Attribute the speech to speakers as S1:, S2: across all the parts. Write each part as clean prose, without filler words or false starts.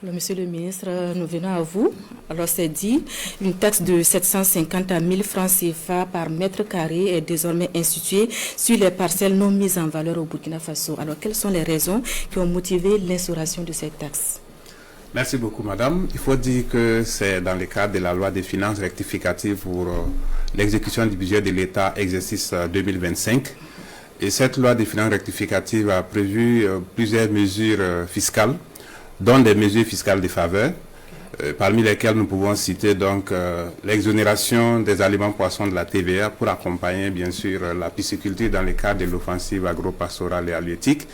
S1: Alors, Monsieur le ministre, nous venons à vous. Alors, c'est dit, une taxe de 750 à 1000 francs CFA par mètre carré est désormais instituée sur les parcelles non mises en valeur au Burkina Faso. Alors, quelles sont les raisons qui ont motivé l'instauration de cette taxe?
S2: Merci beaucoup, madame. Il faut dire que c'est dans le cadre de la loi des finances rectificatives pour l'exécution du budget de l'État exercice 2025. Et cette loi des finances rectificatives a prévu plusieurs mesures fiscales, dont des mesures fiscales de faveur, parmi lesquelles nous pouvons citer donc l'exonération des aliments poissons de la TVA pour accompagner bien sûr la pisciculture dans le cadre de l'offensive agro-pastorale et halieutique.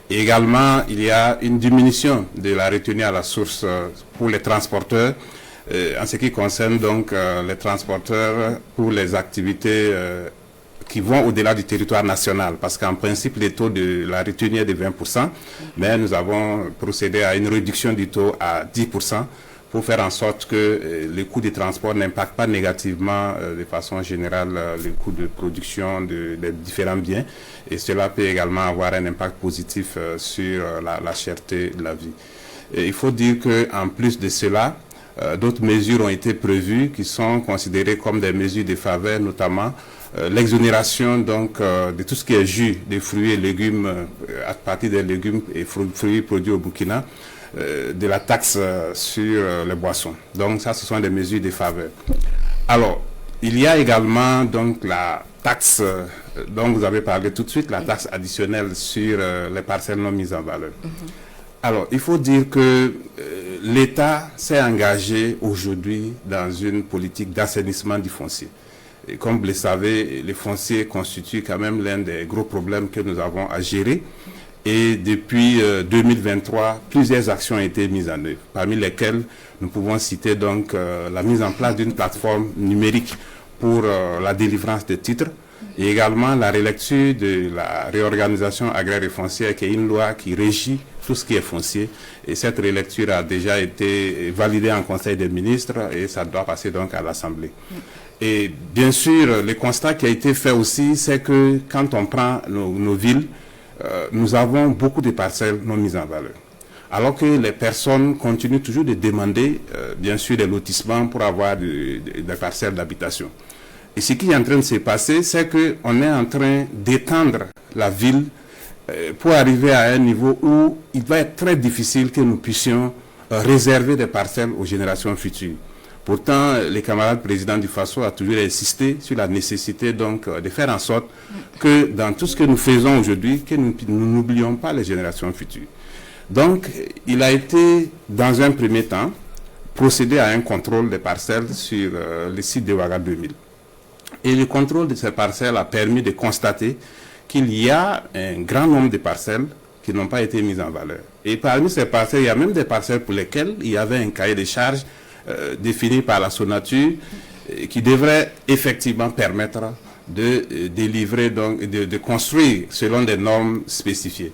S2: Et également, il y a une diminution de la retenue à la source pour les transporteurs, en ce qui concerne donc les transporteurs pour les activités qui vont au-delà du territoire national, parce qu'en principe, le taux de la retenue est de 20%, mais nous avons procédé à une réduction du taux à 10% pour faire en sorte que le coût du transport n'impacte pas négativement de façon générale le coût de production des différents biens, et cela peut également avoir un impact positif sur la cherté de la vie. Et il faut dire qu'en plus de cela, d'autres mesures ont été prévues qui sont considérées comme des mesures de faveur, notamment l'exonération donc de tout ce qui est jus de fruits et légumes à partir des légumes et fruits produits au Burkina, de la taxe sur les boissons. Donc ça, ce sont des mesures de faveur. Alors, il y a également donc la taxe dont vous avez parlé tout de suite, la taxe additionnelle sur les parcelles non mises en valeur. Alors, il faut dire que l'État s'est engagé aujourd'hui dans une politique d'assainissement du foncier. Et comme vous le savez, le foncier constitue quand même l'un des gros problèmes que nous avons à gérer. Et depuis 2023, plusieurs actions ont été mises en œuvre, parmi lesquelles nous pouvons citer donc la mise en place d'une plateforme numérique pour la délivrance de titres, et également la relecture de la réorganisation agraire et foncière, qui est une loi qui régit tout ce qui est foncier. Et cette relecture a déjà été validée en Conseil des ministres et ça doit passer donc à l'Assemblée. Et bien sûr, le constat qui a été fait aussi, c'est que quand on prend nos villes, nous avons beaucoup de parcelles non mises en valeur. Alors que les personnes continuent toujours de demander, bien sûr, des lotissements pour avoir des parcelles d'habitation. Et ce qui est en train de se passer, c'est qu'on est en train d'étendre la ville pour arriver à un niveau où il va être très difficile que nous puissions réserver des parcelles aux générations futures. Pourtant, les camarades présidents du FASO ont toujours insisté sur la nécessité donc de faire en sorte que dans tout ce que nous faisons aujourd'hui, que nous n'oublions pas les générations futures. Donc, il a été, dans un premier temps, procédé à un contrôle des parcelles sur le site de Ouaga 2000. Et le contrôle de ces parcelles a permis de constater qu'il y a un grand nombre de parcelles qui n'ont pas été mises en valeur. Et parmi ces parcelles, il y a même des parcelles pour lesquelles il y avait un cahier de charges défini par la Sonature qui devrait effectivement permettre de délivrer, donc, de construire selon des normes spécifiées.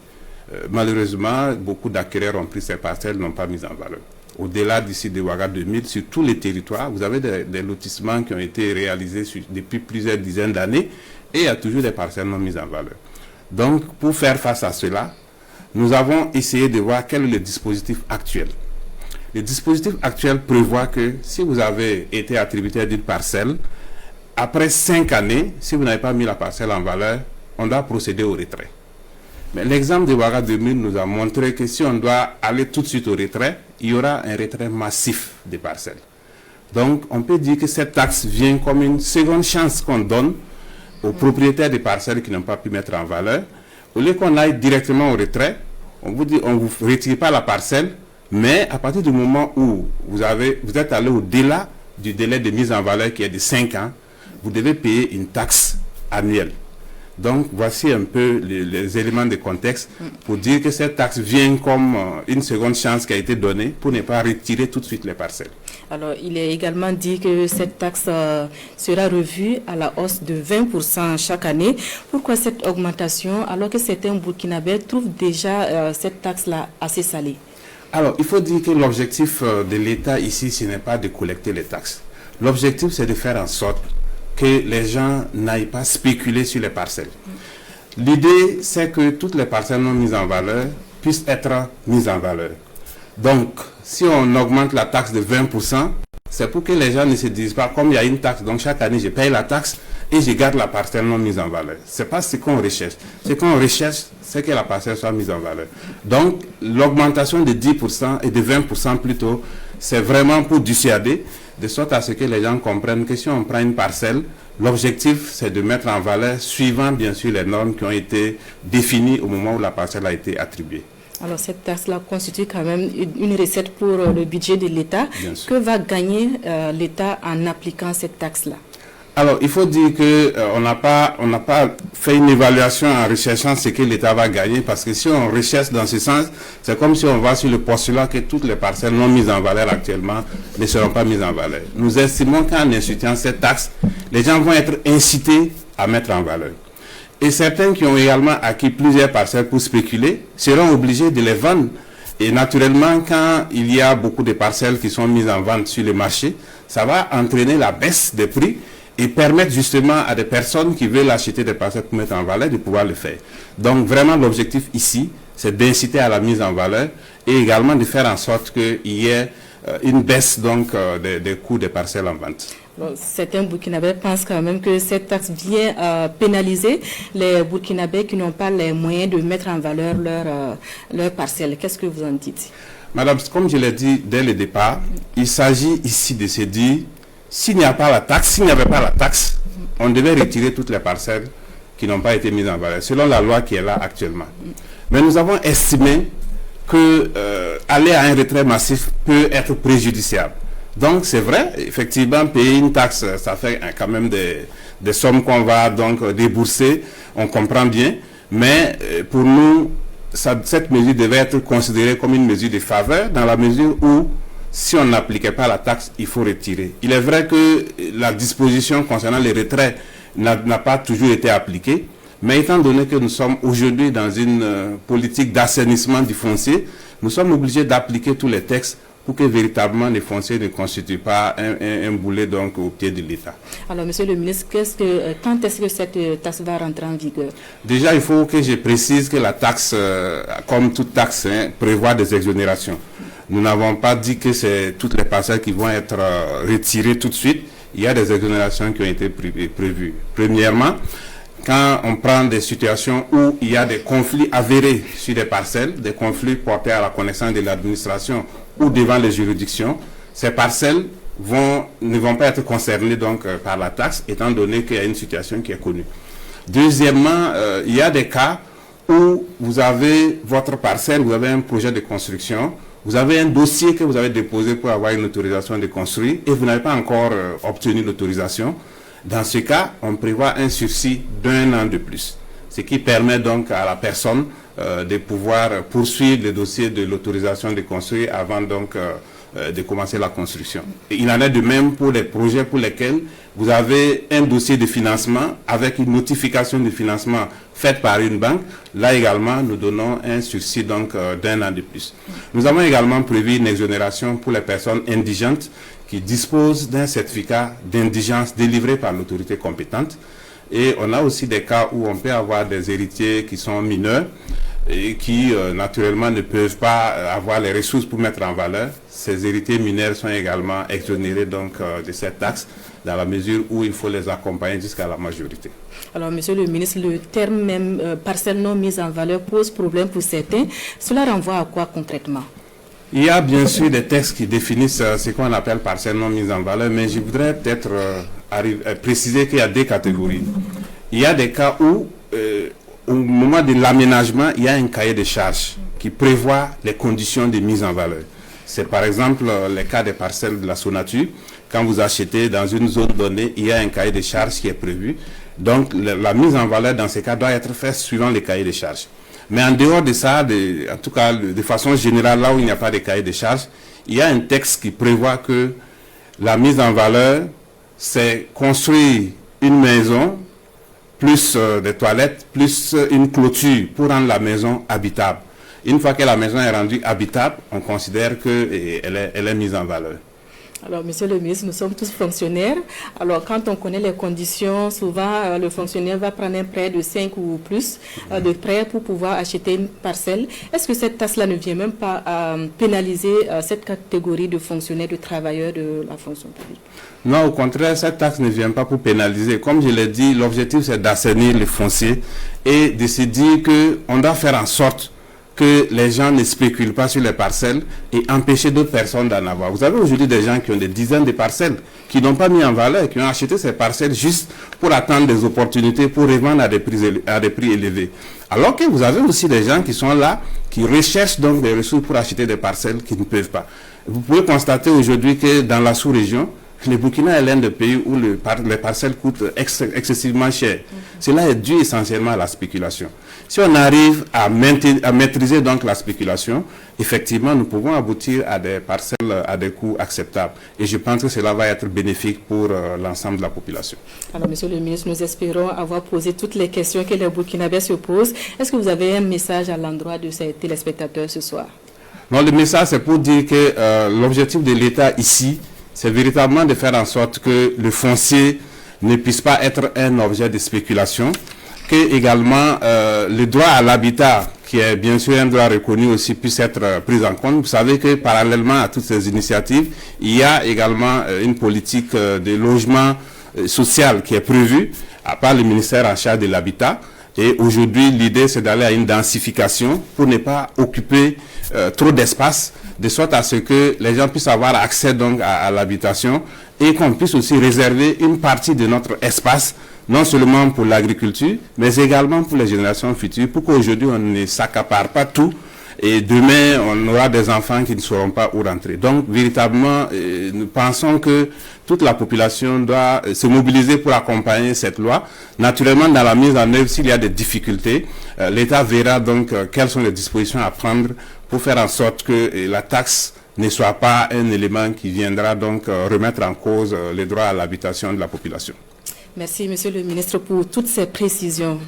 S2: Malheureusement, beaucoup d'acquéreurs ont pris ces parcelles, n'ont pas mis en valeur. Au-delà du site de Ouaga 2000, sur tous les territoires, vous avez des lotissements qui ont été réalisés depuis plusieurs dizaines d'années et il y a toujours des parcelles non mises en valeur. Donc, pour faire face à cela, nous avons essayé de voir quel est le dispositif actuel. Le dispositif actuel prévoit que si vous avez été attributaire d'une parcelle, après 5 années, si vous n'avez pas mis la parcelle en valeur, on doit procéder au retrait. Mais l'exemple de Ouaga 2000 nous a montré que si on doit aller tout de suite au retrait, il y aura un retrait massif des parcelles. Donc, on peut dire que cette taxe vient comme une seconde chance qu'on donne aux propriétaires des parcelles qui n'ont pas pu mettre en valeur. Au lieu qu'on aille directement au retrait, on vous dit, on ne vous retire pas la parcelle, mais à partir du moment où vous êtes allé au-delà du délai de mise en valeur qui est de 5 ans, vous devez payer une taxe annuelle. Donc, voici un peu les éléments de contexte pour dire que cette taxe vient comme une seconde chance qui a été donnée pour ne pas retirer tout de suite les parcelles.
S1: Alors, il est également dit que cette taxe sera revue à la hausse de 20% chaque année. Pourquoi cette augmentation alors que certains Burkinabés trouvent déjà cette taxe-là assez salée?
S2: Alors, il faut dire que l'objectif de l'État ici, ce n'est pas de collecter les taxes. L'objectif, c'est de faire en sorte que les gens n'aillent pas spéculer sur les parcelles. L'idée, c'est que toutes les parcelles non mises en valeur puissent être mises en valeur. Donc, si on augmente la taxe de 20%, c'est pour que les gens ne se disent pas, comme il y a une taxe, donc chaque année je paye la taxe et je garde la parcelle non mise en valeur. C'est pas ce qu'on recherche. Ce qu'on recherche, c'est que la parcelle soit mise en valeur. Donc, l'augmentation de 10% et de 20% plutôt, c'est vraiment pour dissuader, de sorte à ce que les gens comprennent que si on prend une parcelle, l'objectif, c'est de mettre en valeur, suivant bien sûr les normes qui ont été définies au moment où la parcelle a été attribuée.
S1: Alors cette taxe-là constitue quand même une recette pour le budget de l'État. Que va gagner l'État en appliquant cette taxe-là?
S2: Alors, il faut dire que on n'a pas fait une évaluation en recherchant ce que l'État va gagner, parce que si on recherche dans ce sens, c'est comme si on va sur le postulat que toutes les parcelles non mises en valeur actuellement ne seront pas mises en valeur. Nous estimons qu'en instituant cette taxe, les gens vont être incités à mettre en valeur. Et certains qui ont également acquis plusieurs parcelles pour spéculer seront obligés de les vendre. Et naturellement, quand il y a beaucoup de parcelles qui sont mises en vente sur le marché, ça va entraîner la baisse des prix et permettre justement à des personnes qui veulent acheter des parcelles pour mettre en valeur de pouvoir le faire. Donc vraiment l'objectif ici, c'est d'inciter à la mise en valeur et également de faire en sorte qu'il y ait une baisse donc des coûts des parcelles en vente.
S1: Certains Burkinabés pensent quand même que cette taxe vient pénaliser les Burkinabés qui n'ont pas les moyens de mettre en valeur leur parcelle. Qu'est-ce que vous en dites?
S2: Madame, comme je l'ai dit dès le départ, il s'agit ici de se dire, s'il n'y avait pas la taxe, on devait retirer toutes les parcelles qui n'ont pas été mises en valeur, selon la loi qui est là actuellement. Mais nous avons estimé que aller à un retrait massif peut être préjudiciable. Donc c'est vrai, effectivement, payer une taxe, ça fait quand même des sommes qu'on va donc débourser, on comprend bien, mais pour nous, cette mesure devait être considérée comme une mesure de faveur, dans la mesure où si on n'appliquait pas la taxe, il faut retirer. Il est vrai que la disposition concernant les retraits n'a pas toujours été appliquée, mais étant donné que nous sommes aujourd'hui dans une politique d'assainissement du foncier, nous sommes obligés d'appliquer tous les textes pour que véritablement les fonciers ne constituent pas un boulet donc au pied de l'État.
S1: Alors, Monsieur le ministre, quand est-ce que cette taxe va rentrer en vigueur?
S2: Déjà, il faut que je précise que la taxe, comme toute taxe, prévoit des exonérations. Nous n'avons pas dit que c'est toutes les parcelles qui vont être retirées tout de suite. Il y a des exonérations qui ont été prévues. Premièrement, quand on prend des situations où il y a des conflits avérés sur des parcelles, des conflits portés à la connaissance de l'administration ou devant les juridictions, ces parcelles ne vont pas être concernées donc par la taxe, étant donné qu'il y a une situation qui est connue. Deuxièmement, il y a des cas où vous avez votre parcelle, vous avez un projet de construction, vous avez un dossier que vous avez déposé pour avoir une autorisation de construire et vous n'avez pas encore obtenu l'autorisation. Dans ce cas, on prévoit un sursis d'1 an de plus, ce qui permet donc à la personne de pouvoir poursuivre le dossier de l'autorisation de construire avant donc de commencer la construction. Et il en est de même pour les projets pour lesquels vous avez un dossier de financement avec une notification de financement faite par une banque. Là également, nous donnons un sursis donc d'1 an de plus. Nous avons également prévu une exonération pour les personnes indigentes qui disposent d'un certificat d'indigence délivré par l'autorité compétente. Et on a aussi des cas où on peut avoir des héritiers qui sont mineurs et qui naturellement ne peuvent pas avoir les ressources pour mettre en valeur. Ces héritiers mineurs sont également exonérés donc de cette taxe dans la mesure où il faut les accompagner jusqu'à la majorité.
S1: Alors, Monsieur le ministre, le terme même parcelle non mise en valeur pose problème pour certains. Cela renvoie à quoi concrètement?
S2: Il y a bien sûr des textes qui définissent ce qu'on appelle parcelle non mise en valeur, mais je voudrais peut-être préciser qu'il y a deux catégories. Il y a des cas où, au moment de l'aménagement, il y a un cahier de charges qui prévoit les conditions de mise en valeur. C'est par exemple le cas des parcelles de la Sonature. Quand vous achetez dans une zone donnée, il y a un cahier de charges qui est prévu. Donc la mise en valeur dans ces cas doit être faite suivant les cahiers de charges. Mais en dehors de ça, en tout cas de façon générale, là où il n'y a pas de cahier de charges, il y a un texte qui prévoit que la mise en valeur, c'est construire une maison, plus des toilettes, plus une clôture pour rendre la maison habitable. Une fois que la maison est rendue habitable, on considère qu'elle est mise en valeur.
S1: Alors, monsieur le ministre, nous sommes tous fonctionnaires. Alors, quand on connaît les conditions, souvent, le fonctionnaire va prendre un prêt de 5 ou plus de prêts pour pouvoir acheter une parcelle. Est-ce que cette taxe-là ne vient même pas pénaliser cette catégorie de fonctionnaires, de travailleurs de la fonction publique?
S2: Non, au contraire, cette taxe ne vient pas pour pénaliser. Comme je l'ai dit, l'objectif, c'est d'assainir les fonciers et de se dire qu'on doit faire en sorte que les gens ne spéculent pas sur les parcelles et empêcher d'autres personnes d'en avoir. Vous avez aujourd'hui des gens qui ont des dizaines de parcelles, qui n'ont pas mis en valeur, qui ont acheté ces parcelles juste pour attendre des opportunités, pour revendre à des prix élevés. Alors que vous avez aussi des gens qui sont là, qui recherchent donc des ressources pour acheter des parcelles qui ne peuvent pas. Vous pouvez constater aujourd'hui que dans la sous-région, le Burkina est l'un des pays où les parcelles coûtent excessivement cher. Cela est dû essentiellement à la spéculation. Si on arrive à maîtriser donc la spéculation, effectivement, nous pouvons aboutir à des parcelles à des coûts acceptables. Et je pense que cela va être bénéfique pour l'ensemble de la population.
S1: Alors, monsieur le ministre, nous espérons avoir posé toutes les questions que les Burkinabés se posent. Est-ce que vous avez un message à l'endroit de ces téléspectateurs ce soir?
S2: Non, le message, c'est pour dire que l'objectif de l'État ici, c'est véritablement de faire en sorte que le foncier ne puisse pas être un objet de spéculation, que également le droit à l'habitat, qui est bien sûr un droit reconnu aussi, puisse être pris en compte. Vous savez que parallèlement à toutes ces initiatives, il y a également une politique de logement social qui est prévue par le ministère en charge de l'habitat. Et aujourd'hui, l'idée, c'est d'aller à une densification pour ne pas occuper trop d'espace, de sorte à ce que les gens puissent avoir accès donc à l'habitation et qu'on puisse aussi réserver une partie de notre espace, non seulement pour l'agriculture, mais également pour les générations futures, pour qu'aujourd'hui on ne s'accapare pas tout et demain on aura des enfants qui ne sauront pas où rentrer. Donc véritablement, nous pensons que toute la population doit se mobiliser pour accompagner cette loi. Naturellement, dans la mise en œuvre, s'il y a des difficultés, l'État verra donc quelles sont les dispositions à prendre pour faire en sorte que la taxe ne soit pas un élément qui viendra donc remettre en cause les droits à l'habitation de la population.
S1: Merci, monsieur le ministre, pour toutes ces précisions.